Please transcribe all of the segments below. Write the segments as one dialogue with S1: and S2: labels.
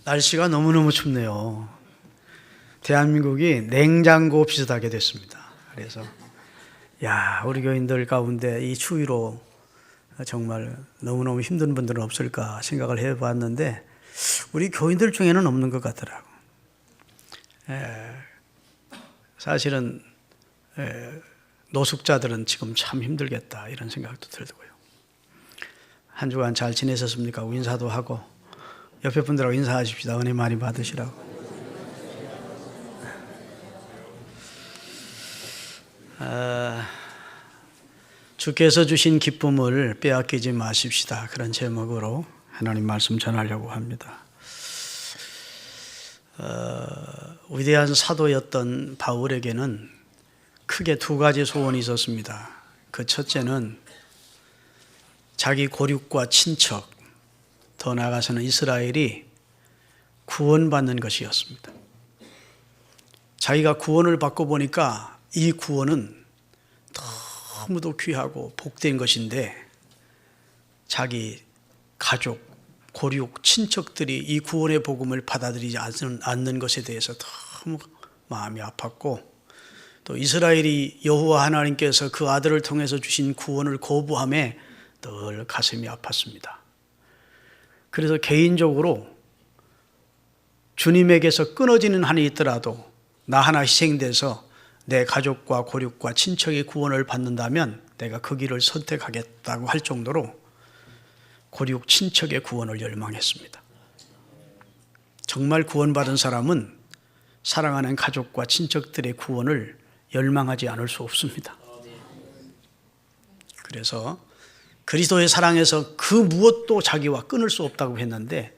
S1: 날씨가 너무너무 춥네요. 대한민국이 냉장고 비슷하게 됐습니다. 그래서 우리 교인들 가운데 이 추위로 정말 너무너무 힘든 분들은 없을까 생각을 해봤는데 우리 교인들 중에는 없는 것 같더라고. 사실은 노숙자들은 지금 참 힘들겠다 이런 생각도 들고요. 한 주간 잘 지내셨습니까? 인사도 하고 옆에 분들하고 인사하십시다. 은혜 많이 받으시라고. 주께서 주신 기쁨을 빼앗기지 마십시다. 그런 제목으로 하나님 말씀 전하려고 합니다. 위대한 사도였던 바울에게는 크게 두 가지 소원이 있었습니다. 그 첫째는 자기 고륙과 친척, 더 나아가서는 이스라엘이 구원받는 것이었습니다. 자기가 구원을 받고 보니까 이 구원은 너무도 귀하고 복된 것인데 자기 가족, 고륙, 친척들이 이 구원의 복음을 받아들이지 않는 것에 대해서 너무 마음이 아팠고, 또 이스라엘이 여호와 하나님께서 그 아들을 통해서 주신 구원을 거부함에 늘 가슴이 아팠습니다. 그래서 개인적으로 주님에게서 끊어지는 한이 있더라도 나 하나 희생돼서 내 가족과 고륙과 친척의 구원을 받는다면 내가 그 길을 선택하겠다고 할 정도로 고륙 친척의 구원을 열망했습니다. 정말 구원받은 사람은 사랑하는 가족과 친척들의 구원을 열망하지 않을 수 없습니다. 그래서 그리스도의 사랑에서 그 무엇도 자기와 끊을 수 없다고 했는데,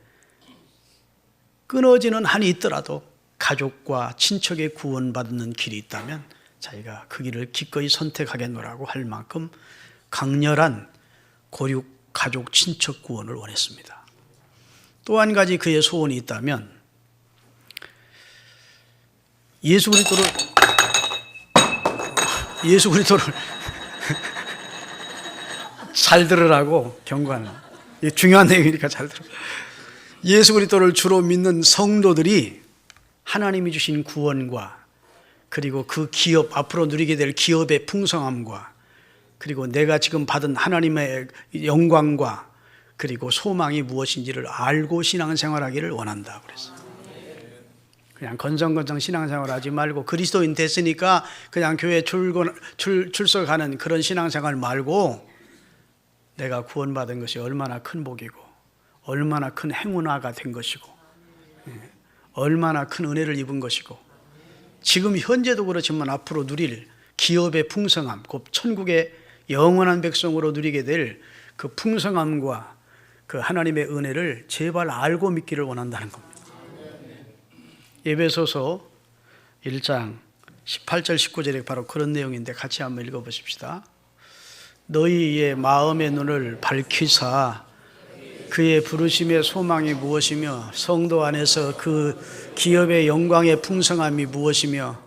S1: 끊어지는 한이 있더라도 가족과 친척의 구원받는 길이 있다면 자기가 그 길을 기꺼이 선택하겠노라고 할 만큼 강렬한 고륙, 가족, 친척 구원을 원했습니다. 또 한 가지 그의 소원이 있다면 예수 그리스도를 잘 들으라고 경고하는, 중요한 내용이니까 잘 들어. 예수 그리스도를 주로 믿는 성도들이 하나님이 주신 구원과 그리고 그 기업, 앞으로 누리게 될 기업의 풍성함과 그리고 내가 지금 받은 하나님의 영광과 그리고 소망이 무엇인지를 알고 신앙생활하기를 원한다 그랬어요. 그냥 건성건성 신앙생활하지 말고 그리스도인 됐으니까 그냥 교회 출석하는 그런 신앙생활 말고 내가 구원받은 것이 얼마나 큰 복이고 얼마나 큰 행운화가 된 것이고 얼마나 큰 은혜를 입은 것이고 지금 현재도 그렇지만 앞으로 누릴 기업의 풍성함, 곧 천국의 영원한 백성으로 누리게 될 그 풍성함과 그 하나님의 은혜를 제발 알고 믿기를 원한다는 겁니다. 에베소서 1장 18절 19절에 바로 그런 내용인데 같이 한번 읽어보십시다. 너희의 마음의 눈을 밝히사 그의 부르심의 소망이 무엇이며 성도 안에서 그 기업의 영광의 풍성함이 무엇이며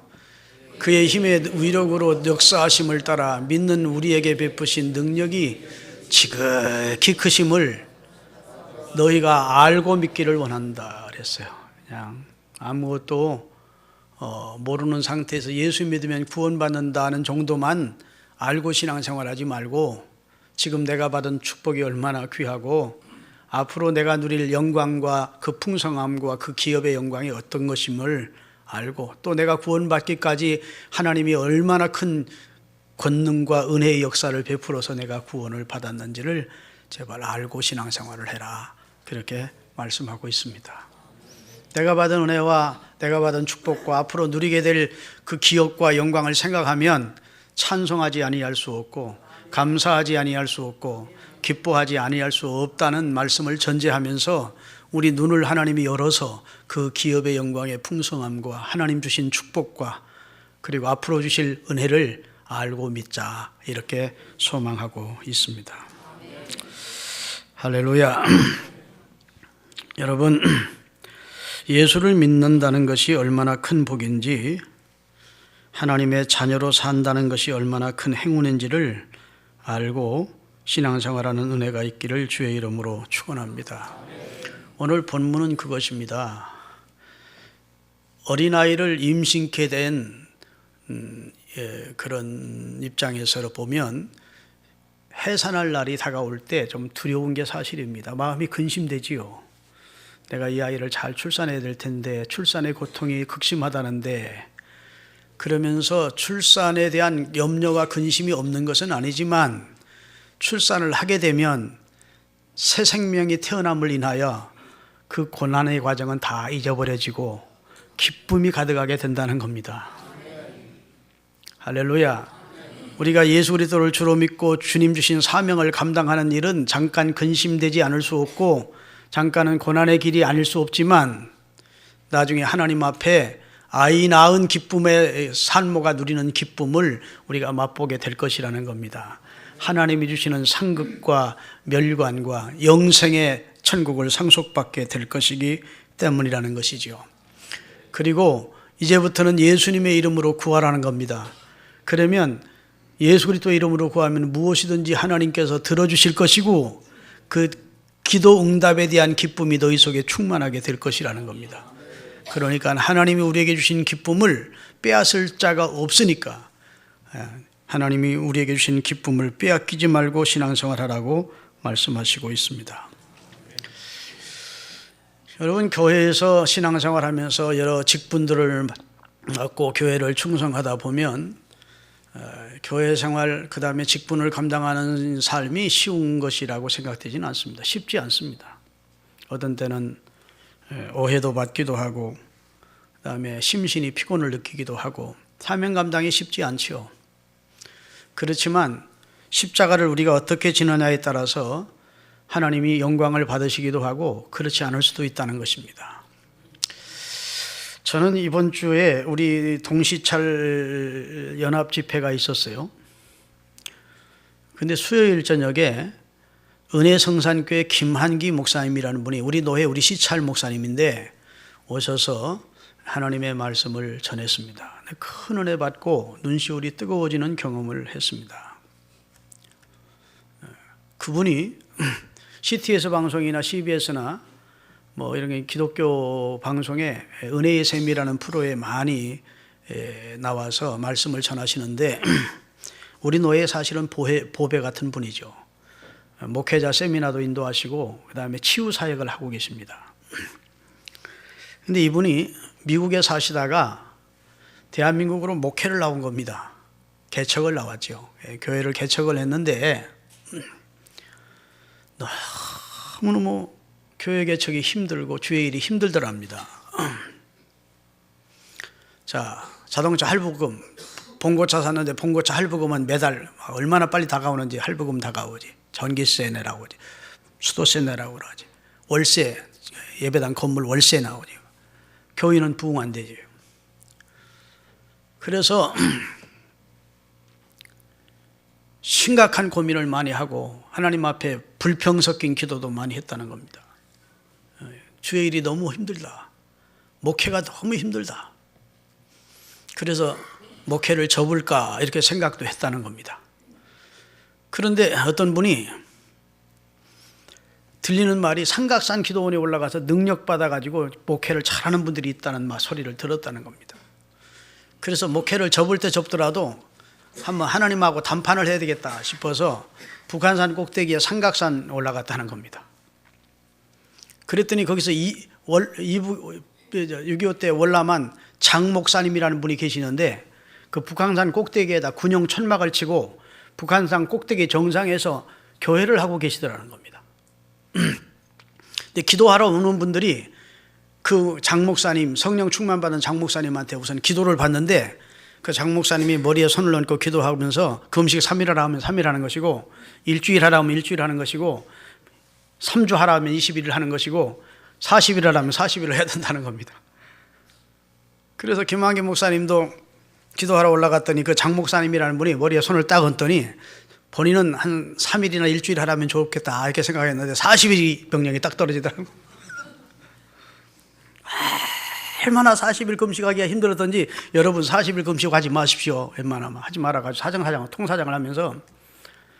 S1: 그의 힘의 위력으로 역사하심을 따라 믿는 우리에게 베푸신 능력이 지극히 크심을 너희가 알고 믿기를 원한다 그랬어요. 그냥 아무것도 모르는 상태에서 예수 믿으면 구원받는다는 정도만 알고 신앙생활하지 말고 지금 내가 받은 축복이 얼마나 귀하고 앞으로 내가 누릴 영광과 그 풍성함과 그 기업의 영광이 어떤 것임을 알고 또 내가 구원받기까지 하나님이 얼마나 큰 권능과 은혜의 역사를 베풀어서 내가 구원을 받았는지를 제발 알고 신앙생활을 해라. 그렇게 말씀하고 있습니다. 내가 받은 은혜와 내가 받은 축복과 앞으로 누리게 될 그 기업과 영광을 생각하면 찬송하지 아니할 수 없고 감사하지 아니할 수 없고 기뻐하지 아니할 수 없다는 말씀을 전제하면서 우리 눈을 하나님이 열어서 그 기업의 영광의 풍성함과 하나님 주신 축복과 그리고 앞으로 주실 은혜를 알고 믿자 이렇게 소망하고 있습니다. 할렐루야. 여러분, 예수를 믿는다는 것이 얼마나 큰 복인지 하나님의 자녀로 산다는 것이 얼마나 큰 행운인지를 알고 신앙생활하는 은혜가 있기를 주의 이름으로 축원합니다. 오늘 본문은 그것입니다. 어린아이를 임신케 된 그런 입장에서 보면 해산할 날이 다가올 때 좀 두려운 게 사실입니다. 마음이 근심되지요. 내가 이 아이를 잘 출산해야 될 텐데 출산의 고통이 극심하다는데, 그러면서 출산에 대한 염려와 근심이 없는 것은 아니지만 출산을 하게 되면 새 생명이 태어남을 인하여 그 고난의 과정은 다 잊어버려지고 기쁨이 가득하게 된다는 겁니다. 할렐루야. 우리가 예수 그리스도를 주로 믿고 주님 주신 사명을 감당하는 일은 잠깐 근심되지 않을 수 없고 잠깐은 고난의 길이 아닐 수 없지만 나중에 하나님 앞에 아이 낳은 기쁨의 산모가 누리는 기쁨을 우리가 맛보게 될 것이라는 겁니다. 하나님이 주시는 상급과 멸관과 영생의 천국을 상속받게 될 것이기 때문이라는 것이죠. 그리고 이제부터는 예수님의 이름으로 구하라는 겁니다. 그러면 예수 그리스도의 이름으로 구하면 무엇이든지 하나님께서 들어주실 것이고 그 기도 응답에 대한 기쁨이 너희 속에 충만하게 될 것이라는 겁니다. 그러니까 하나님이 우리에게 주신 기쁨을 빼앗을 자가 없으니까 하나님이 우리에게 주신 기쁨을 빼앗기지 말고 신앙생활하라고 말씀하시고 있습니다. 여러분, 교회에서 신앙생활하면서 여러 직분들을 맡고 교회를 충성하다 보면 교회 생활 그 다음에 직분을 감당하는 삶이 쉬운 것이라고 생각되지는 않습니다. 쉽지 않습니다. 어떤 때는 오해도 받기도 하고 그 다음에 심신이 피곤을 느끼기도 하고 사명 감당이 쉽지 않지요. 그렇지만 십자가를 우리가 어떻게 지느냐에 따라서 하나님이 영광을 받으시기도 하고 그렇지 않을 수도 있다는 것입니다. 저는 이번 주에 우리 동시찰 연합 집회가 있었어요. 근데 수요일 저녁에 은혜성산교회 김한기 목사님이라는 분이 우리 노회 우리 시찰 목사님인데 오셔서 하나님의 말씀을 전했습니다. 큰 은혜 받고 눈시울이 뜨거워지는 경험을 했습니다. 그분이 CTS 방송이나 CBS나 뭐 이런 기독교 방송에 은혜의 샘이라는 프로에 많이 나와서 말씀을 전하시는데 우리 노예 사실은 보배 같은 분이죠. 목회자 세미나도 인도하시고 그 다음에 치유 사역을 하고 계십니다. 근데 이분이 미국에 사시다가 대한민국으로 목회를 나온 겁니다. 개척을 나왔죠. 교회를 개척을 했는데 너무너무 교회 개척이 힘들고 주의 일이 힘들더랍니다. 자, 자동차 할부금, 봉고차 샀는데 봉고차 할부금은 매달 얼마나 빨리 다가오는지 할부금 다가오지. 전기세 내라고 하지. 수도세 내라고 그러지. 월세, 예배당 건물 월세 나오지. 교인은 부응 안 되지. 그래서 심각한 고민을 많이 하고 하나님 앞에 불평 섞인 기도도 많이 했다는 겁니다. 주의 일이 너무 힘들다. 목회가 너무 힘들다. 그래서 목회를 접을까 이렇게 생각도 했다는 겁니다. 그런데 어떤 분이 들리는 말이 삼각산 기도원에 올라가서 능력받아가지고 목회를 잘하는 분들이 있다는 소리를 들었다는 겁니다. 그래서 목회를 접을 때 접더라도 한번 하나님하고 담판을 해야 되겠다 싶어서 북한산 꼭대기에 삼각산 올라갔다는 겁니다. 그랬더니 거기서 6.25 때 월남한 장 목사님이라는 분이 계시는데 그 북한산 꼭대기에다 군용 천막을 치고 북한산 꼭대기 정상에서 교회를 하고 계시더라는 겁니다. 근데 기도하러 오는 분들이 그 장 목사님, 성령 충만받은 장 목사님한테 우선 기도를 받는데 그 장 목사님이 머리에 손을 얹고 기도하면서 금식 3일 하라 하면 3일 하는 것이고 일주일 하라 하면 일주일 하는 것이고 3주 하라 하면 21일 하는 것이고 40일 하라 하면 40일을 해야 된다는 겁니다. 그래서 김한기 목사님도 기도하러 올라갔더니 그 장 목사님이라는 분이 머리에 손을 딱 얹더니 본인은 한 3일이나 일주일 하라면 좋겠다 이렇게 생각했는데 40일이 병력이 딱 떨어지더라고요. 얼마나 40일 금식하기가 힘들었던지 여러분 40일 금식하지 마십시오. 웬만하면 하지 말아가지고 통사장을 하면서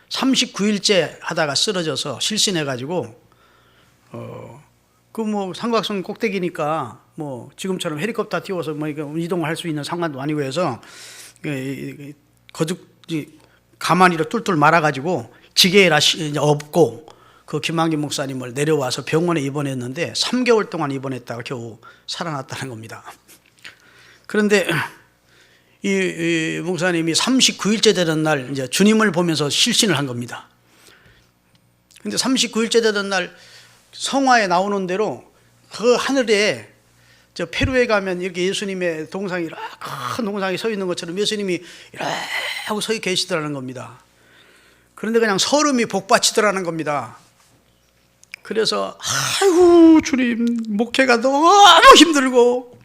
S1: 39일째 하다가 쓰러져서 실신해가지고 그 뭐 삼각선 꼭대기니까 뭐 지금처럼 헬리콥터 띄워서 뭐 이동할 수 있는 상관도 아니고 해서 거듭 가만히로 뚫뚫 말아가지고 지게라 업고 그 김한기 목사님을 내려와서 병원에 입원했는데 3개월 동안 입원했다가 겨우 살아났다는 겁니다. 그런데 이 목사님이 39일째 되던 날 이제 주님을 보면서 실신을 한 겁니다. 근데 39일째 되던 날 성화에 나오는 대로 그 하늘에 저 페루에 가면 이렇게 예수님의 동상이 큰 동상이 서 있는 것처럼 예수님이 이렇게 하고 서 계시더라는 겁니다. 그런데 그냥 설움이 복받치더라는 겁니다. 그래서 아이고 주님 목회가 너무 힘들고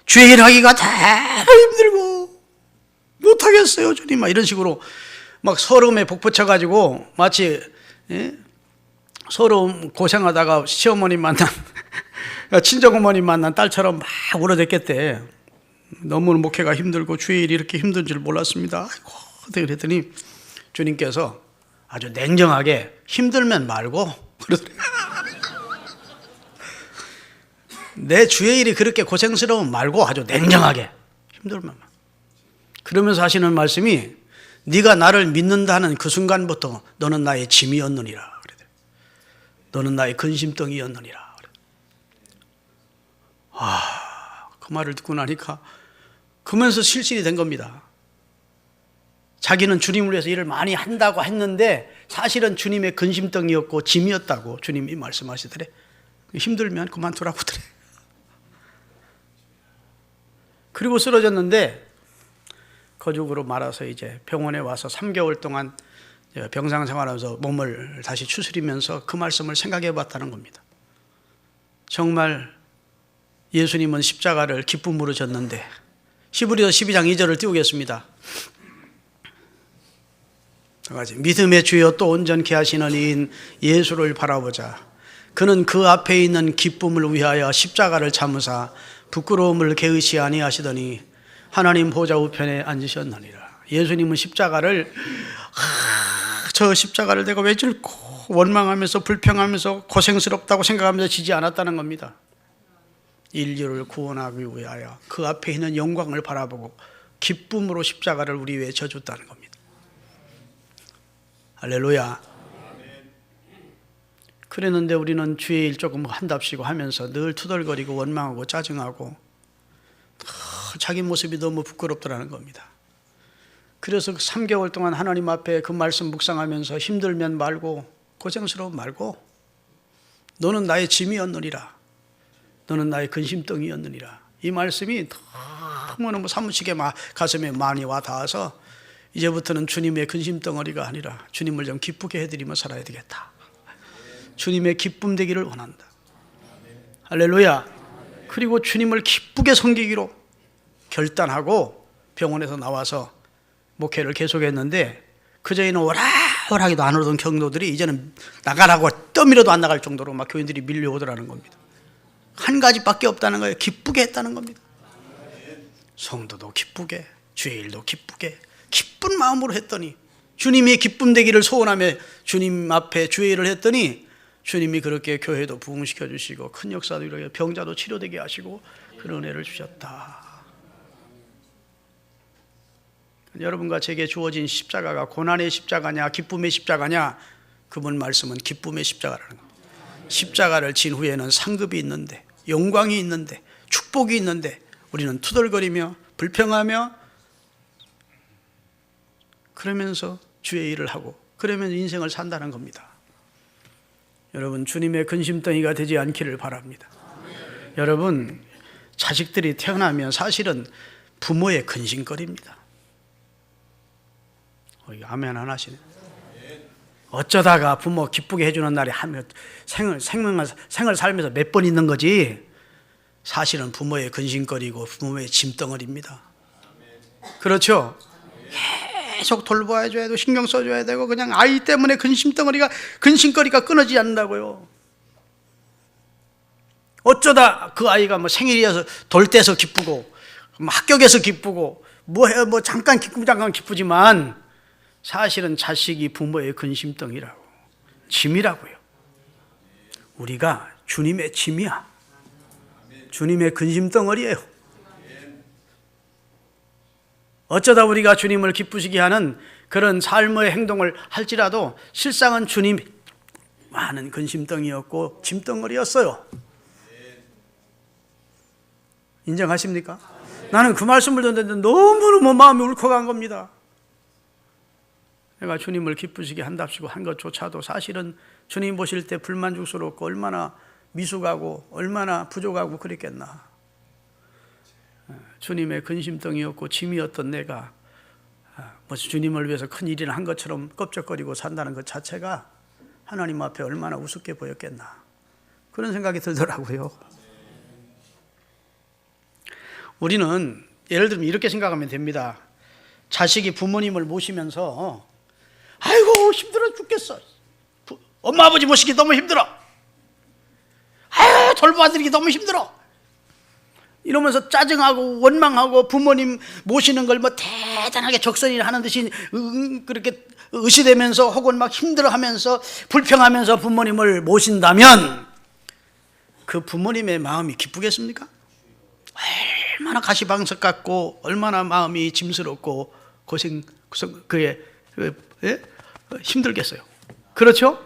S1: 주의 일 하기가 너무 힘들고 못하겠어요 주님, 막 이런 식으로 막 설움에 복붙여가지고 마치 서로 고생하다가 시어머니 만난 친정어머니 만난 딸처럼 막 울어댔겠대. 너무 목회가 힘들고 주의 일이 이렇게 힘든 줄 몰랐습니다. 아이고, 그랬더니 주님께서 아주 냉정하게 힘들면 말고 그러더래요. 내 주의 일이 그렇게 고생스러우면 말고 아주 냉정하게 힘들면 말고. 그러면서 하시는 말씀이 네가 나를 믿는다는 그 순간부터 너는 나의 짐이었느니라. 너는 나의 근심덩이였느니라. 그 말을 듣고 나니까 그러면서 실신이 된 겁니다. 자기는 주님을 위해서 일을 많이 한다고 했는데 사실은 주님의 근심덩이였고 짐이었다고 주님이 말씀하시더래. 힘들면 그만두라고 그래. 그리고 쓰러졌는데 거죽으로 말아서 이제 병원에 와서 3개월 동안 병상 생활하면서 몸을 다시 추스리면서 그 말씀을 생각해 봤다는 겁니다. 정말 예수님은 십자가를 기쁨으로 졌는데 히브리서 12장 2절을 띄우겠습니다. 믿음의 주여 또 온전케 하시는 이인 예수를 바라보자. 그는 그 앞에 있는 기쁨을 위하여 십자가를 참으사 부끄러움을 개의치 아니하시더니 하나님 보좌 우편에 앉으셨느니라. 예수님은 십자가를 저 십자가를 내가 왜 질고 원망하면서 불평하면서 고생스럽다고 생각하면서 지지 않았다는 겁니다. 인류를 구원하기 위하여 그 앞에 있는 영광을 바라보고 기쁨으로 십자가를 우리 위해 져줬다는 겁니다. 할렐루야. 그랬는데 우리는 주의 일 조금 한답시고 하면서 늘 투덜거리고 원망하고 짜증하고 자기 모습이 너무 부끄럽더라는 겁니다. 그래서 3개월 동안 하나님 앞에 그 말씀 묵상하면서 힘들면 말고 고생스러우면 말고 너는 나의 짐이었느니라. 너는 나의 근심덩이였느니라. 이 말씀이 너무너무 사무치게 가슴에 많이 와 닿아서 이제부터는 주님의 근심덩어리가 아니라 주님을 좀 기쁘게 해드리며 살아야 되겠다. 주님의 기쁨 되기를 원한다. 할렐루야. 그리고 주님을 기쁘게 섬기기로 결단하고 병원에서 나와서 목회를 계속했는데 그전에는 오락오락이도 안 오던 경도들이 이제는 나가라고 떠밀어도 안 나갈 정도로 막 교인들이 밀려오더라는 겁니다. 한 가지밖에 없다는 거예요. 기쁘게 했다는 겁니다. 성도도 기쁘게, 주의 일도 기쁘게, 기쁜 마음으로 했더니 주님이 기쁨 되기를 소원하며 주님 앞에 주의 일을 했더니 주님이 그렇게 교회도 부흥시켜 주시고 큰 역사도 이루게 병자도 치료되게 하시고 그런 은혜를 주셨다. 여러분과 제게 주어진 십자가가 고난의 십자가냐 기쁨의 십자가냐, 그분 말씀은 기쁨의 십자가라는 겁니다. 십자가를 진 후에는 상급이 있는데 영광이 있는데 축복이 있는데 우리는 투덜거리며 불평하며 그러면서 주의 일을 하고 그러면서 인생을 산다는 겁니다. 여러분, 주님의 근심덩이가 되지 않기를 바랍니다. 여러분, 자식들이 태어나면 사실은 부모의 근심거리입니다. 아멘 안 하시네. 어쩌다가 부모 기쁘게 해주는 날이 생을 살면서 몇 번 있는 거지 사실은 부모의 근심거리고 부모의 짐덩어리입니다. 그렇죠? 계속 돌봐줘야 되고 신경 써줘야 되고 그냥 아이 때문에 근심거리가 끊어지지 않는다고요. 어쩌다 그 아이가 뭐 생일이어서 돌 때서 기쁘고 합격해서 기쁘고 뭐 잠깐 기쁘고 잠깐 기쁘지만 사실은 자식이 부모의 근심덩이라고 짐이라고요. 우리가 주님의 짐이야. 주님의 근심덩어리예요. 어쩌다 우리가 주님을 기쁘시게 하는 그런 삶의 행동을 할지라도 실상은 주님이 많은 근심덩이였고 짐덩어리였어요. 인정하십니까? 나는 그 말씀을 듣는데 너무너무 마음이 울컥한 겁니다. 내가 주님을 기쁘시게 한답시고 한 것조차도 사실은 주님 보실 때 불만족스럽고 얼마나 미숙하고 얼마나 부족하고 그랬겠나. 주님의 근심덩이였고 짐이었던 내가 무슨 주님을 위해서 큰 일이나 한 것처럼 껍적거리고 산다는 것 자체가 하나님 앞에 얼마나 우습게 보였겠나. 그런 생각이 들더라고요. 우리는 예를 들면 이렇게 생각하면 됩니다. 자식이 부모님을 모시면서 아이고 힘들어 죽겠어. 엄마 아버지 모시기 너무 힘들어. 아유 돌봐드리기 너무 힘들어. 이러면서 짜증하고 원망하고 부모님 모시는 걸 뭐 대단하게 적선이나 하는 듯이 그렇게 의시되면서 혹은 막 힘들어하면서 불평하면서 부모님을 모신다면 그 부모님의 마음이 기쁘겠습니까? 얼마나 가시방석 같고 얼마나 마음이 짐스럽고 그게 힘들겠어요. 그렇죠?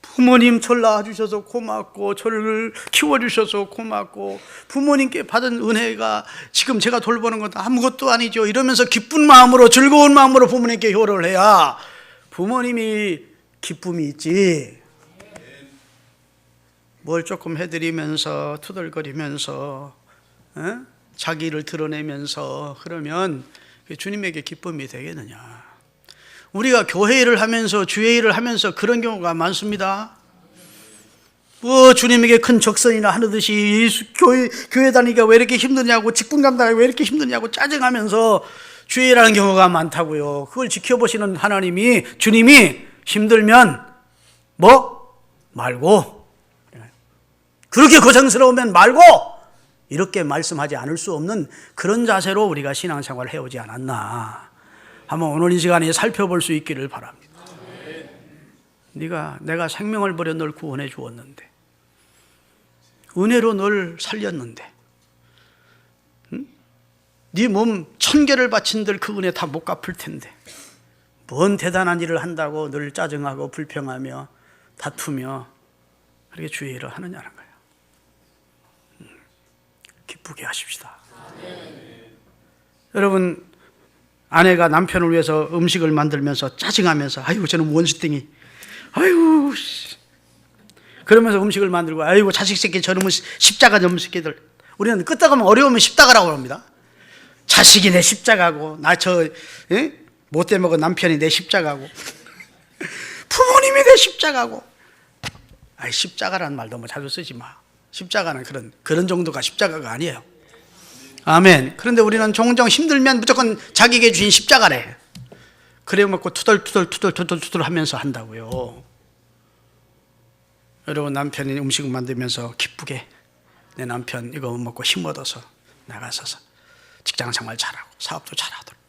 S1: 부모님 절 낳아주셔서 고맙고 저를 키워주셔서 고맙고 부모님께 받은 은혜가 지금 제가 돌보는 건 아무것도 아니죠. 이러면서 기쁜 마음으로 즐거운 마음으로 부모님께 효를 해야 부모님이 기쁨이 있지. 뭘 조금 해드리면서 투덜거리면서 자기를 드러내면서 그러면 주님에게 기쁨이 되겠느냐. 우리가 교회 일을 하면서 주의 일을 하면서 그런 경우가 많습니다. 뭐 주님에게 큰 적선이나 하듯이 교회 다니기가 왜 이렇게 힘드냐고 직분 감당하기 왜 이렇게 힘드냐고 짜증하면서 주의 일하는 경우가 많다고요. 그걸 지켜보시는 하나님이 주님이 힘들면 뭐 말고 그렇게 고생스러우면 말고 이렇게 말씀하지 않을 수 없는 그런 자세로 우리가 신앙생활을 해오지 않았나. 한번 오늘 이 시간에 살펴볼 수 있기를 바랍니다. 내가 생명을 버려 널 구원해 주었는데 은혜로 널 살렸는데 네 몸 1000개를 바친들 그 은혜 다 못 갚을 텐데 뭔 대단한 일을 한다고 늘 짜증하고 불평하며 다투며 그렇게 주의 일을 하느냐는 거예요. 기쁘게 하십시다. 여러분 아내가 남편을 위해서 음식을 만들면서 짜증하면서 아이고 저는 원수땡이 아이고 그러면서 음식을 만들고 아이고 자식 새끼 저놈의 십자가 넘은 새끼들. 우리는 끄떡하면 어려우면 십자가라고 합니다. 자식이 내 십자가고 나 저 못돼 먹은 남편이 내 십자가고 부모님이 내 십자가고. 아이 십자가라는 말 너무 자주 쓰지 마. 십자가는 그런 정도가 십자가가 아니에요. 아멘. 그런데 우리는 종종 힘들면 무조건 자기에게 주신 십자가래. 그래 먹고 투덜투덜 하면서 한다고요. 여러분 남편이 음식을 만들면서 기쁘게 내 남편 이거 먹고 힘 얻어서 나가서 직장생활 잘하고 사업도 잘하도록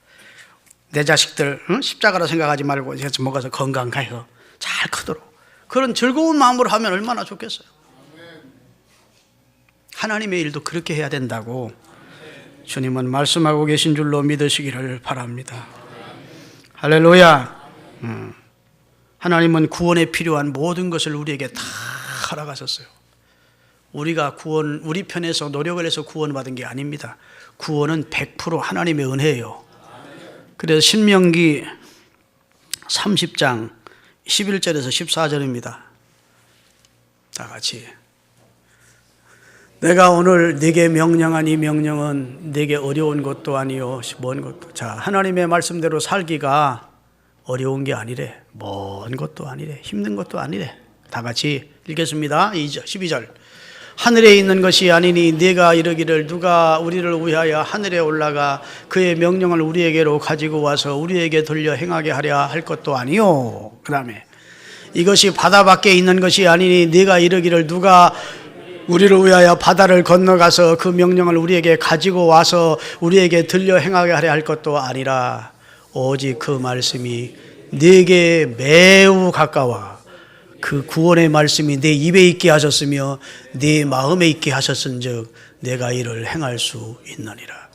S1: 내 자식들 십자가로 생각하지 말고 먹어서 건강해서 잘 크도록 그런 즐거운 마음으로 하면 얼마나 좋겠어요. 하나님의 일도 그렇게 해야 된다고 주님은 말씀하고 계신 줄로 믿으시기를 바랍니다. 할렐루야. 하나님은 구원에 필요한 모든 것을 우리에게 다 허락하셨어요. 우리가 우리 편에서 노력을 해서 구원받은 게 아닙니다. 구원은 100% 하나님의 은혜예요. 그래서 신명기 30장 11절에서 14절입니다. 다 같이. 내가 오늘 네게 명령한 이 명령은 네게 어려운 것도 아니요 먼 것도. 자, 하나님의 말씀대로 살기가 어려운 게 아니래. 먼 것도 아니래. 힘든 것도 아니래. 다 같이 읽겠습니다. 12절. 하늘에 있는 것이 아니니 네가 이르기를 누가 우리를 위하여 하늘에 올라가 그의 명령을 우리에게로 가지고 와서 우리에게 돌려 행하게 하려 할 것도 아니요. 그 다음에 이것이 바다 밖에 있는 것이 아니니 네가 이르기를 누가 우리를 위하여 바다를 건너가서 그 명령을 우리에게 가지고 와서 우리에게 들려 행하게 하려 할 것도 아니라 오직 그 말씀이 네게 매우 가까워 그 구원의 말씀이 내 입에 있게 하셨으며 내 마음에 있게 하셨은즉 내가 이를 행할 수 있느니라.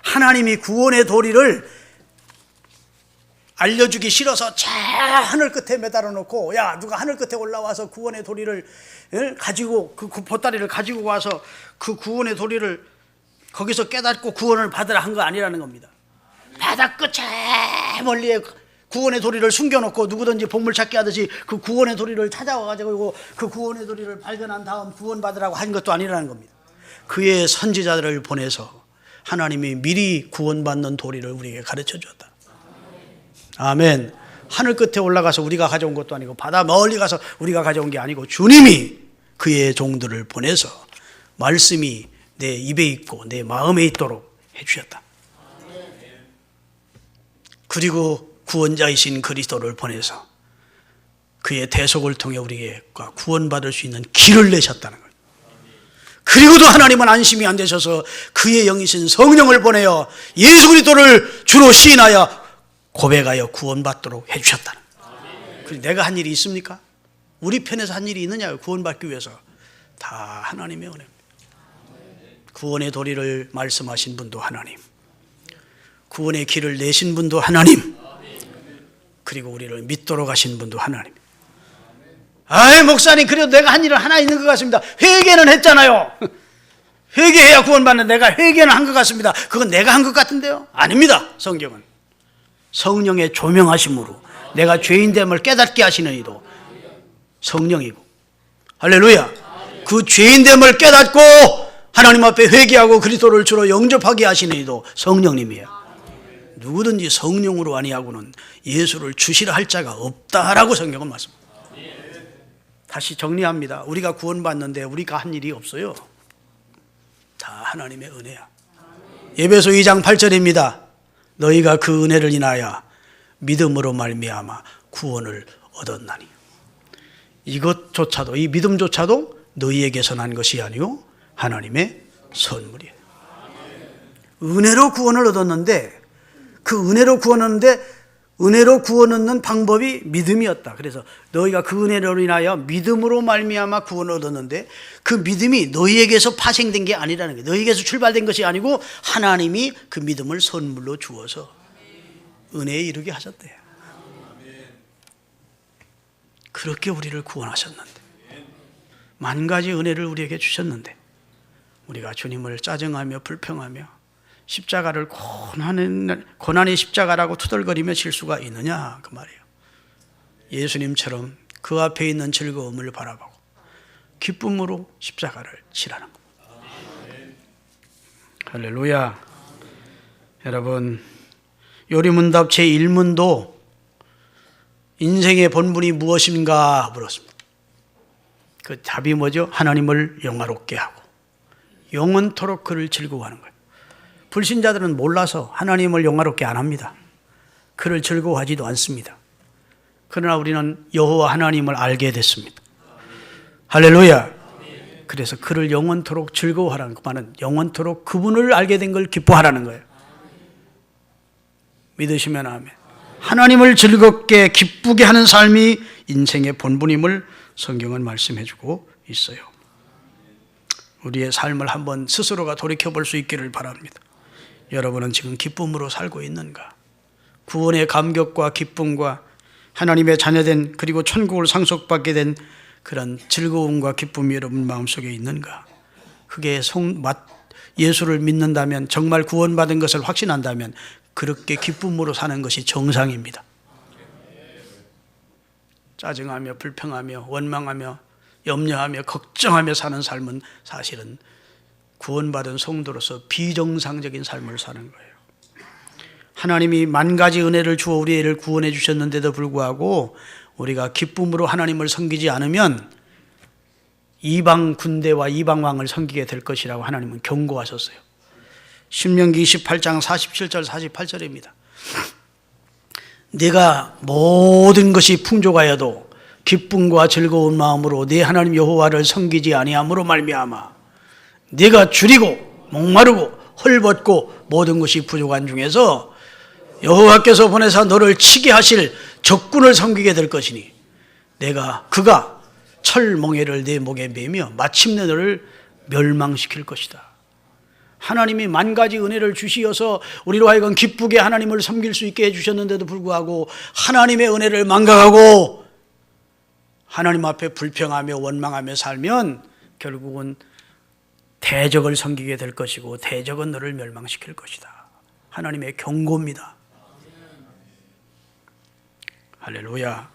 S1: 하나님이 구원의 도리를 알려주기 싫어서 저 하늘 끝에 매달아 놓고, 야, 누가 하늘 끝에 올라와서 구원의 도리를 가지고, 그 보따리를 가지고 와서 그 구원의 도리를 거기서 깨닫고 구원을 받으라 한 거 아니라는 겁니다. 바다 끝에 멀리에 구원의 도리를 숨겨놓고 누구든지 보물찾기 하듯이 그 구원의 도리를 찾아와가지고 그 구원의 도리를 발견한 다음 구원받으라고 한 것도 아니라는 겁니다. 그의 선지자들을 보내서 하나님이 미리 구원받는 도리를 우리에게 가르쳐 주었다. 아멘. 하늘 끝에 올라가서 우리가 가져온 것도 아니고 바다 멀리 가서 우리가 가져온 게 아니고 주님이 그의 종들을 보내서 말씀이 내 입에 있고 내 마음에 있도록 해주셨다. 그리고 구원자이신 그리스도를 보내서 그의 대속을 통해 우리가 구원받을 수 있는 길을 내셨다는 거예요. 그리고도 하나님은 안심이 안 되셔서 그의 영이신 성령을 보내어 예수 그리스도를 주로 시인하여 고백하여 구원받도록 해주셨다는 거예요. 내가 한 일이 있습니까? 우리 편에서 한 일이 있느냐고. 구원받기 위해서 다 하나님의 은혜입니다. 구원의 도리를 말씀하신 분도 하나님, 구원의 길을 내신 분도 하나님, 그리고 우리를 믿도록 하신 분도 하나님. 아이, 목사님, 그래도 내가 한 일은 하나 있는 것 같습니다. 회개는 했잖아요. 회개해야 구원받는, 내가 회개는 한 것 같습니다. 그건 내가 한 것 같은데요? 아닙니다. 성경은 성령의 조명하심으로 내가 죄인됨을 깨닫게 하시는 이도 성령이고, 할렐루야. 그 죄인됨을 깨닫고 하나님 앞에 회개하고 그리스도를 주로 영접하게 하시는 이도 성령님이에요. 누구든지 성령으로 아니하고는 예수를 주시라 할 자가 없다라고 성경은 말씀합니다. 다시 정리합니다. 우리가 구원받는데 우리가 한 일이 없어요. 다 하나님의 은혜야. 에베소 2장 8절입니다. 너희가 그 은혜를 인하여 믿음으로 말미암아 구원을 얻었나니. 이것조차도, 이 믿음조차도 너희에게서 난 것이 아니요 하나님의 선물이에요. 은혜로 구원을 얻었는데, 그 은혜로 구원 얻는 방법이 믿음이었다. 그래서 너희가 그 은혜로 인하여 믿음으로 말미암아 구원을 얻었는데, 그 믿음이 너희에게서 파생된 게 아니라는 거예요. 너희에게서 출발된 것이 아니고 하나님이 그 믿음을 선물로 주어서 은혜에 이르게 하셨대요. 그렇게 우리를 구원하셨는데, 만 가지 은혜를 우리에게 주셨는데, 우리가 주님을 짜증하며 불평하며 십자가를 고난의 십자가라고 투덜거리며 질 수가 있느냐, 그 말이에요. 예수님처럼 그 앞에 있는 즐거움을 바라보고 기쁨으로 십자가를 지라는 겁니다. 할렐루야. 여러분, 요리문답 제1문도 인생의 본분이 무엇인가 물었습니다. 그 답이 뭐죠? 하나님을 영화롭게 하고 영원토록 그를 즐거워하는 거예요. 불신자들은 몰라서 하나님을 영화롭게 안 합니다. 그를 즐거워하지도 않습니다. 그러나 우리는 여호와 하나님을 알게 됐습니다. 할렐루야. 그래서 그를 영원토록 즐거워하라는 그 말은 영원토록 그분을 알게 된 걸 기뻐하라는 거예요. 믿으시면 아멘. 하나님을 즐겁게 기쁘게 하는 삶이 인생의 본분임을 성경은 말씀해 주고 있어요. 우리의 삶을 한번 스스로가 돌이켜볼 수 있기를 바랍니다. 여러분은 지금 기쁨으로 살고 있는가? 구원의 감격과 기쁨과 하나님의 자녀된, 그리고 천국을 상속받게 된 그런 즐거움과 기쁨이 여러분 마음속에 있는가? 그게 예수를 믿는다면, 정말 구원받은 것을 확신한다면 그렇게 기쁨으로 사는 것이 정상입니다. 짜증하며 불평하며 원망하며 염려하며 걱정하며 사는 삶은 사실은 구원받은 성도로서 비정상적인 삶을 사는 거예요. 하나님이 만 가지 은혜를 주어 우리를 구원해 주셨는데도 불구하고 우리가 기쁨으로 하나님을 섬기지 않으면 이방 군대와 이방 왕을 섬기게 될 것이라고 하나님은 경고하셨어요. 신명기 28장 47절 48절입니다. 네가 모든 것이 풍족하여도 기쁨과 즐거운 마음으로 네 하나님 여호와를 섬기지 아니함으로 말미암아 네가 줄이고 목마르고 헐벗고 모든 것이 부족한 중에서 여호와께서 보내사 너를 치게 하실 적군을 섬기게 될 것이니 그가 철멍에를 내 목에 매며 마침내 너를 멸망시킬 것이다. 하나님이 만 가지 은혜를 주시어서 우리로 하여금 기쁘게 하나님을 섬길 수 있게 해주셨는데도 불구하고 하나님의 은혜를 망각하고 하나님 앞에 불평하며 원망하며 살면 결국은 대적을 섬기게 될 것이고 대적은 너를 멸망시킬 것이다. 하나님의 경고입니다. 할렐루야.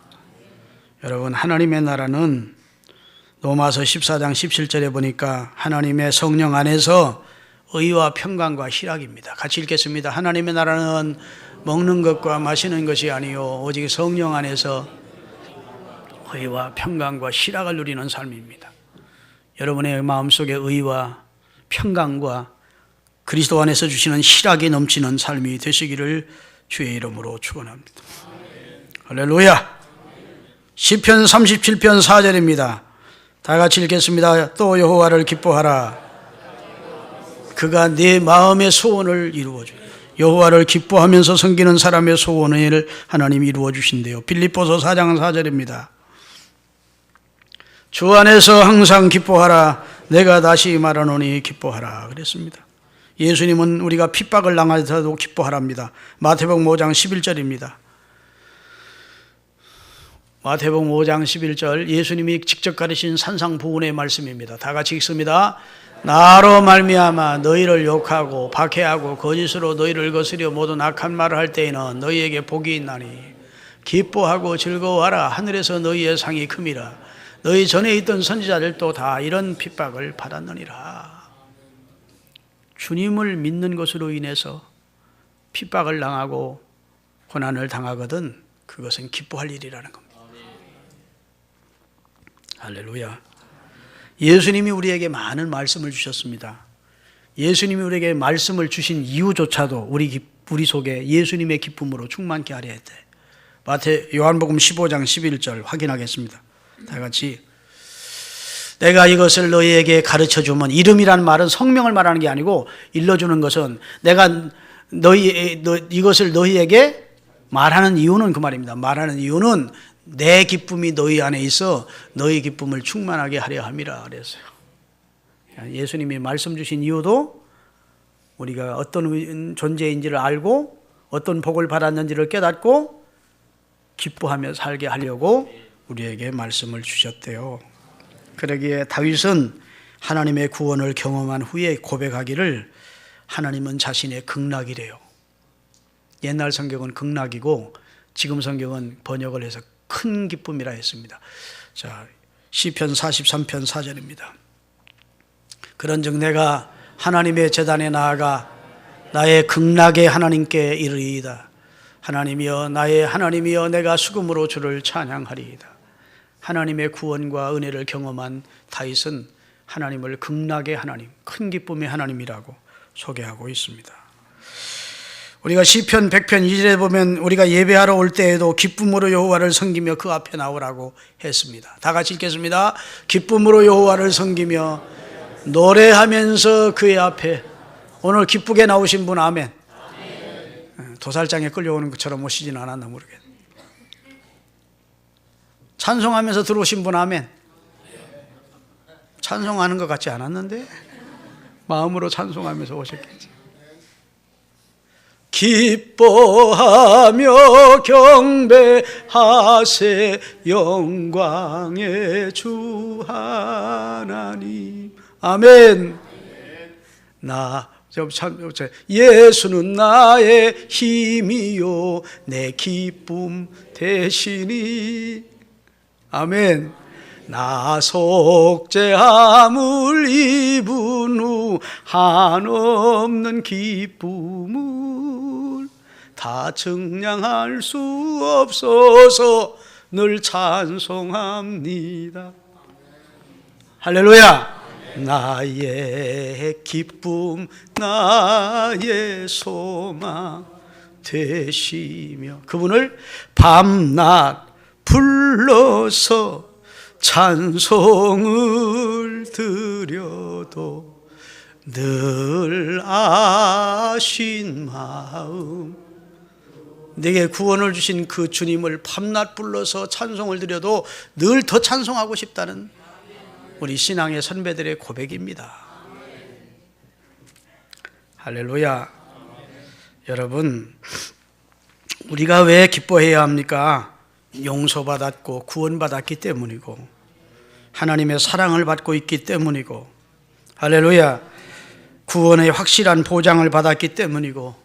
S1: 여러분, 하나님의 나라는 로마서 14장 17절에 보니까 하나님의 성령 안에서 의와 평강과 희락입니다. 같이 읽겠습니다. 하나님의 나라는 먹는 것과 마시는 것이 아니요 오직 성령 안에서 의와 평강과 희락을 누리는 삶입니다. 여러분의 마음속에 의와 평강과 그리스도 안에서 주시는 희락이 넘치는 삶이 되시기를 주의 이름으로 축원합니다. 할렐루야. 시편 37편 4절입니다. 다 같이 읽겠습니다. 또 여호와를 기뻐하라. 그가 네 마음의 소원을 이루어줘. 여호와를 기뻐하면서 섬기는 사람의 소원을 하나님이 이루어 주신대요. 빌립보서 4장 4절입니다. 주 안에서 항상 기뻐하라. 내가 다시 말하노니 기뻐하라 그랬습니다. 예수님은 우리가 핍박을 당하더라도 기뻐하랍니다. 마태복음 5장 11절입니다. 마태복음 5장 11절 예수님이 직접 가르친 산상보훈의 말씀입니다. 다 같이 읽습니다. 나로 말미암아 너희를 욕하고 박해하고 거짓으로 너희를 거스려 모든 악한 말을 할 때에는 너희에게 복이 있나니 기뻐하고 즐거워하라. 하늘에서 너희의 상이 큼이라. 너희 전에 있던 선지자들도 다 이런 핍박을 받았느니라. 주님을 믿는 것으로 인해서 핍박을 당하고 고난을 당하거든 그것은 기뻐할 일이라는 겁니다. 할렐루야. 예수님이 우리에게 많은 말씀을 주셨습니다. 예수님이 우리에게 말씀을 주신 이유조차도 우리 속에 예수님의 기쁨으로 충만케 하려 했대. 요한복음 15장 11절 확인하겠습니다. 다 같이. 내가 이것을 너희에게 가르쳐주면, 이름이라는 말은 성명을 말하는 게 아니고 일러주는 것은 내가 이것을 너희에게 말하는 이유는 그 말입니다. 말하는 이유는 내 기쁨이 너희 안에 있어 너희 기쁨을 충만하게 하려 함이라 그랬어요. 예수님이 말씀 주신 이유도 우리가 어떤 존재인지를 알고 어떤 복을 받았는지를 깨닫고 기뻐하며 살게 하려고 우리에게 말씀을 주셨대요. 그러기에 다윗은 하나님의 구원을 경험한 후에 고백하기를 하나님은 자신의 극락이래요. 옛날 성경은 극락이고 지금 성경은 번역을 해서 큰 기쁨이라 했습니다. 자, 시편 43편 4절입니다. 그런즉 내가 하나님의 제단에 나아가 나의 극락의 하나님께 이르리이다. 하나님이여 나의 하나님이여 내가 수금으로 주를 찬양하리이다. 하나님의 구원과 은혜를 경험한 다윗은 하나님을 극락의 하나님, 큰 기쁨의 하나님이라고 소개하고 있습니다. 우리가 시편 100편 2절에 보면 우리가 예배하러 올 때에도 기쁨으로 여호와를 섬기며 그 앞에 나오라고 했습니다. 다 같이 읽겠습니다. 기쁨으로 여호와를 섬기며 노래하면서 그의 앞에. 오늘 기쁘게 나오신 분 아멘. 도살장에 끌려오는 것처럼 오시진 않았나 모르겠네. 찬송하면서 들어오신 분 아멘. 찬송하는 것 같지 않았는데 마음으로 찬송하면서 오셨겠지. 기뻐하며 경배하세 영광의 주 하나님. 아멘. 예수는 나의 힘이요 내 기쁨 되시니. 아멘. 나 속죄함을 입은 후 한없는 기쁨을 다 증량할 수 없어서 늘 찬송합니다. 할렐루야. 나의 기쁨 나의 소망 되시며 그분을 밤낮 불러서 찬송을 드려도 늘 아신 마음 내게 구원을 주신 그 주님을 밤낮 불러서 찬송을 드려도 늘 더 찬송하고 싶다는 우리 신앙의 선배들의 고백입니다. 할렐루야. 여러분, 우리가 왜 기뻐해야 합니까? 용서받았고 구원받았기 때문이고 하나님의 사랑을 받고 있기 때문이고, 할렐루야, 구원의 확실한 보장을 받았기 때문이고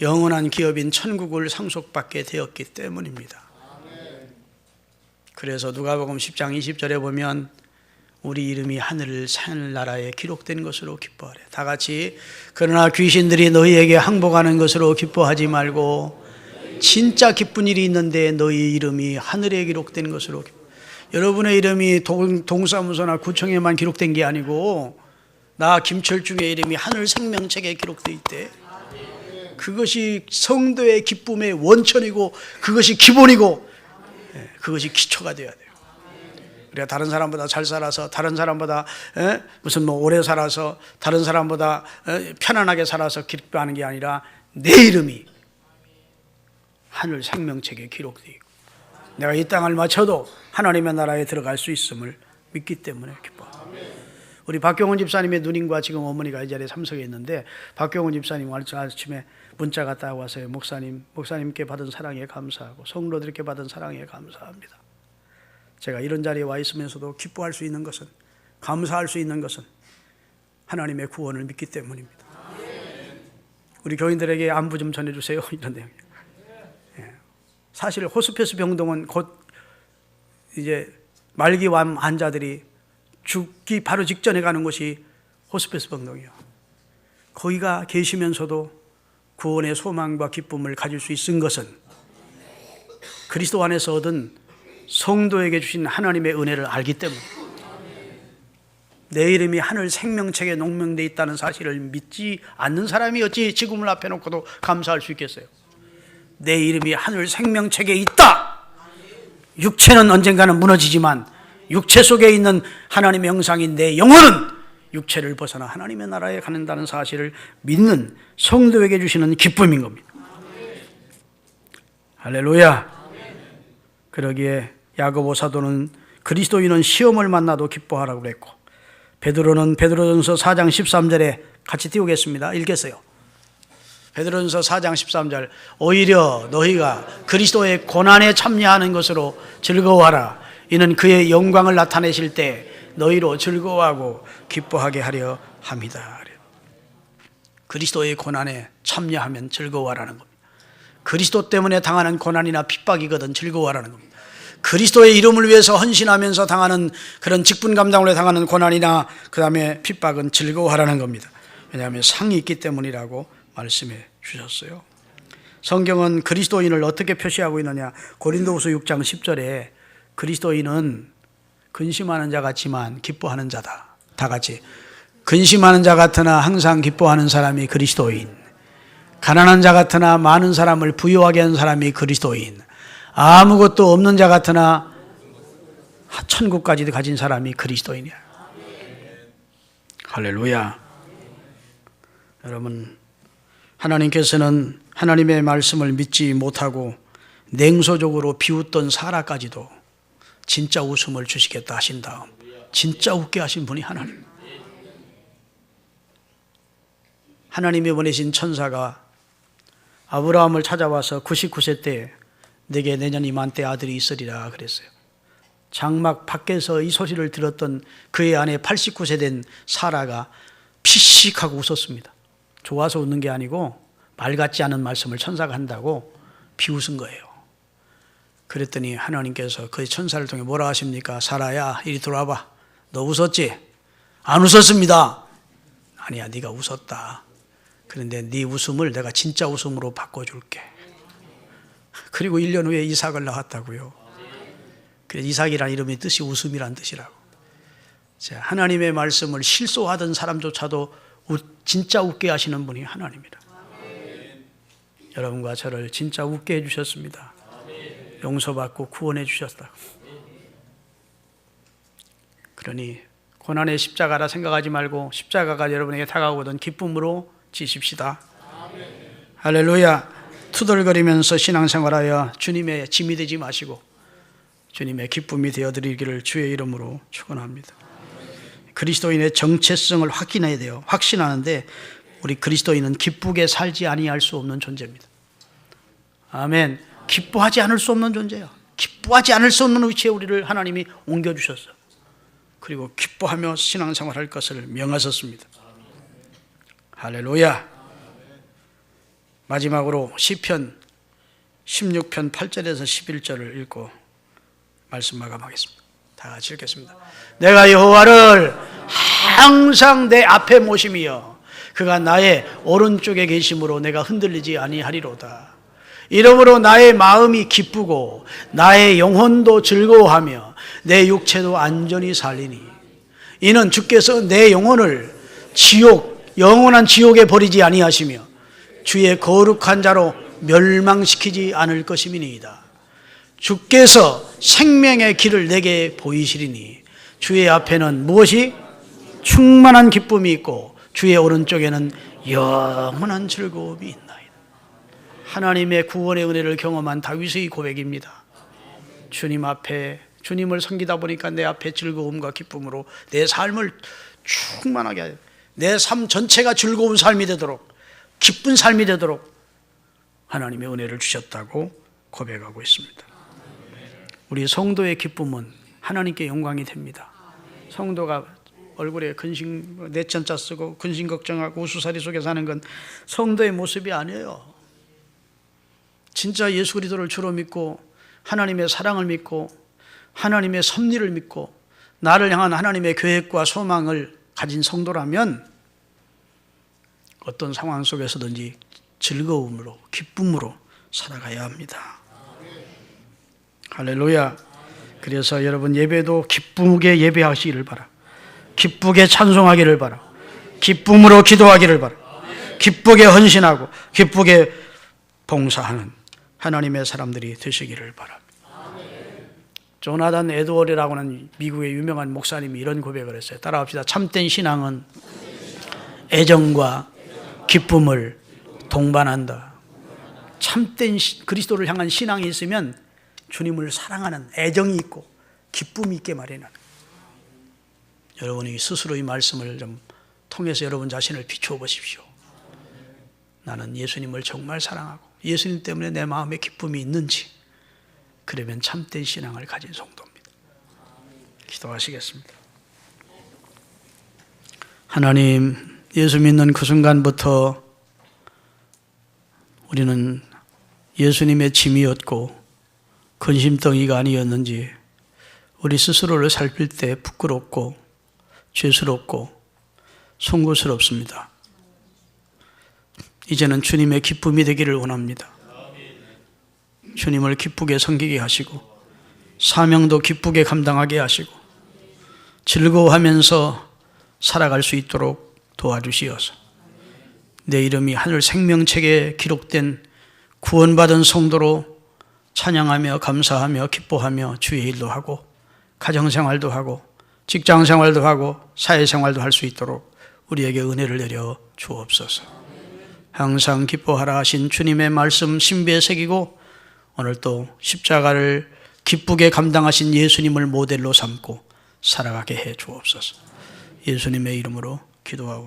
S1: 영원한 기업인 천국을 상속받게 되었기 때문입니다. 그래서 누가복음 10장 20절에 보면 우리 이름이 하늘나라에 기록된 것으로 기뻐하래. 다 같이, 그러나 귀신들이 너희에게 항복하는 것으로 기뻐하지 말고 진짜 기쁜 일이 있는데 너희 이름이 하늘에 기록된 것으로 기뻐. 여러분의 이름이 동사무소나 구청에만 기록된 게 아니고 나 김철중의 이름이 하늘 생명책에 기록되어 있대. 그것이 성도의 기쁨의 원천이고 그것이 기본이고 그것이 기초가 되어야 돼요. 우리가 다른 사람보다 잘 살아서, 다른 사람보다 무슨 오래 살아서, 다른 사람보다 편안하게 살아서 기뻐하는 게 아니라 내 이름이 하늘 생명책에 기록되어 있고 내가 이 땅을 마쳐도 하나님의 나라에 들어갈 수 있음을 믿기 때문에 기뻐합니다. 우리 박경원 집사님의 누님과 지금 어머니가 이 자리에 참석해 있는데, 박경원 집사님 아침에 문자가 딱 와서요. 목사님께 받은 사랑에 감사하고 성도들께 받은 사랑에 감사합니다. 제가 이런 자리에 와 있으면서도 기뻐할 수 있는 것은, 감사할 수 있는 것은 하나님의 구원을 믿기 때문입니다. 우리 교인들에게 안부 좀 전해주세요. 이런 내용이에요. 사실 호스피스 병동은 곧 이제 말기암 환자들이 죽기 바로 직전에 가는 곳이 호스피스 병동이에요. 거기가 계시면서도 구원의 소망과 기쁨을 가질 수 있은 것은 그리스도 안에서 얻은 성도에게 주신 하나님의 은혜를 알기 때문에, 내 이름이 하늘 생명책에 농명되어 있다는 사실을 믿지 않는 사람이 어찌 지금을 앞에 놓고도 감사할 수 있겠어요? 내 이름이 하늘 생명책에 있다. 육체는 언젠가는 무너지지만 육체 속에 있는 하나님의 형상인 내 영혼은 육체를 벗어나 하나님의 나라에 가는다는 사실을 믿는 성도에게 주시는 기쁨인 겁니다. 할렐루야. 그러기에 야고보 사도는 그리스도인은 시험을 만나도 기뻐하라고 그랬고, 베드로는 베드로전서 4장 13절에 같이 띄우겠습니다. 읽겠어요. 베드로전서 4장 13절, 오히려 너희가 그리스도의 고난에 참여하는 것으로 즐거워하라. 이는 그의 영광을 나타내실 때 너희로 즐거워하고 기뻐하게 하려 합니다. 그리스도의 고난에 참여하면 즐거워하라는 겁니다. 그리스도 때문에 당하는 고난이나 핍박이거든 즐거워하라는 겁니다. 그리스도의 이름을 위해서 헌신하면서 당하는 그런 직분 감당으로 당하는 고난이나 그 다음에 핍박은 즐거워하라는 겁니다. 왜냐하면 상이 있기 때문이라고 말씀해 주셨어요. 성경은 그리스도인을 어떻게 표시하고 있느냐. 고린도후서 6장 10절에 그리스도인은 근심하는 자 같지만 기뻐하는 자다. 다 같이, 근심하는 자 같으나 항상 기뻐하는 사람이 그리스도인, 가난한 자 같으나 많은 사람을 부유하게 하는 사람이 그리스도인, 아무것도 없는 자 같으나 천국까지도 가진 사람이 그리스도인이야. 할렐루야. 여러분, 하나님께서는 하나님의 말씀을 믿지 못하고 냉소적으로 비웃던 사라까지도 진짜 웃음을 주시겠다 하신 다음 진짜 웃게 하신 분이 하나님. 하나님이 보내신 천사가 아브라함을 찾아와서 99세 때 내게 내년 이맘때 아들이 있으리라 그랬어요. 장막 밖에서 이 소리를 들었던 그의 아내 89세 된 사라가 피식하고 웃었습니다. 좋아서 웃는 게 아니고 말 같지 않은 말씀을 천사가 한다고 비웃은 거예요. 그랬더니 하나님께서 그 천사를 통해 뭐라 하십니까? 사라야, 이리 들어와봐. 너 웃었지? 안 웃었습니다. 아니야, 네가 웃었다. 그런데 네 웃음을 내가 진짜 웃음으로 바꿔줄게. 그리고 1년 후에 이삭을 낳았다고요. 그래서 이삭이라는 이름의 뜻이 웃음이란 뜻이라고. 자, 하나님의 말씀을 실소하던 사람조차도 진짜 웃게 하시는 분이 하나님이라. 여러분과 저를 진짜 웃게 해주셨습니다. 용서받고 구원해 주셨다고. 그러니 고난의 십자가라 생각하지 말고 십자가가 여러분에게 다가오거든 기쁨으로 지십시다. 할렐루야. 투덜거리면서 신앙생활하여 주님의 짐이 되지 마시고 주님의 기쁨이 되어드리기를 주의 이름으로 축원합니다. 그리스도인의 정체성을 확인해야 돼요. 확신하는데 우리 그리스도인은 기쁘게 살지 아니할 수 없는 존재입니다. 아멘. 기뻐하지 않을 수 없는 존재예요. 기뻐하지 않을 수 없는 위치에 우리를 하나님이 옮겨주셨어요. 그리고 기뻐하며 신앙생활할 것을 명하셨습니다. 할렐루야. 마지막으로 시편 16편 8절에서 11절을 읽고 말씀 마감하겠습니다. 다 같이 읽겠습니다. 내가 여호와를 항상 내 앞에 모심이여 그가 나의 오른쪽에 계심으로 내가 흔들리지 아니하리로다. 이러므로 나의 마음이 기쁘고 나의 영혼도 즐거워하며 내 육체도 안전히 살리니 이는 주께서 내 영혼을 영원한 지옥에 버리지 아니하시며 주의 거룩한 자로 멸망시키지 않을 것임이니이다. 주께서 생명의 길을 내게 보이시리니 주의 앞에는 무엇이 충만한 기쁨이 있고 주의 오른쪽에는 영원한 즐거움이 있나이다. 하나님의 구원의 은혜를 경험한 다윗의 고백입니다. 주님 앞에 주님을 섬기다 보니까 내 앞에 즐거움과 기쁨으로 내 삶을 충만하게 하여 내 삶 전체가 즐거운 삶이 되도록 기쁜 삶이 되도록 하나님의 은혜를 주셨다고 고백하고 있습니다. 우리 성도의 기쁨은 하나님께 영광이 됩니다. 성도가 얼굴에 내천자 쓰고 근심 걱정하고 우수사리 속에 사는 건 성도의 모습이 아니에요. 진짜 예수 그리스도를 주로 믿고 하나님의 사랑을 믿고 하나님의 섭리를 믿고 나를 향한 하나님의 계획과 소망을 가진 성도라면 어떤 상황 속에서든지 즐거움으로 기쁨으로 살아가야 합니다. 할렐루야. 그래서 여러분 예배도 기쁘게 예배하시기를 바라. 기쁘게 찬송하기를 바라. 기쁨으로 기도하기를 바라. 기쁘게 헌신하고 기쁘게 봉사하는 하나님의 사람들이 되시기를 바랍니다. 조나단 에드워드라고 하는 미국의 유명한 목사님이 이런 고백을 했어요. 따라합시다. 참된 신앙은 애정과 기쁨을 동반한다. 참된 그리스도를 향한 신앙이 있으면 주님을 사랑하는 애정이 있고 기쁨이 있게 마련하는. 여러분이 스스로 이 말씀을 좀 통해서 여러분 자신을 비추어 보십시오. 나는 예수님을 정말 사랑하고 예수님 때문에 내 마음에 기쁨이 있는지, 그러면 참된 신앙을 가진 성도입니다. 기도하시겠습니다. 하나님, 예수 믿는 그 순간부터 우리는 예수님의 짐이었고 근심덩이가 아니었는지 우리 스스로를 살필 때 부끄럽고 죄스럽고 송구스럽습니다. 이제는 주님의 기쁨이 되기를 원합니다. 주님을 기쁘게 섬기게 하시고 사명도 기쁘게 감당하게 하시고 즐거워하면서 살아갈 수 있도록 도와주시어서 내 이름이 하늘 생명책에 기록된 구원받은 성도로 찬양하며 감사하며 기뻐하며 주의 일도 하고 가정생활도 하고 직장생활도 하고 사회생활도 할 수 있도록 우리에게 은혜를 내려 주옵소서. 항상 기뻐하라 하신 주님의 말씀 신비에 새기고 오늘 또 십자가를 기쁘게 감당하신 예수님을 모델로 삼고 살아가게 해 주옵소서. 예수님의 이름으로 기도하옵니다.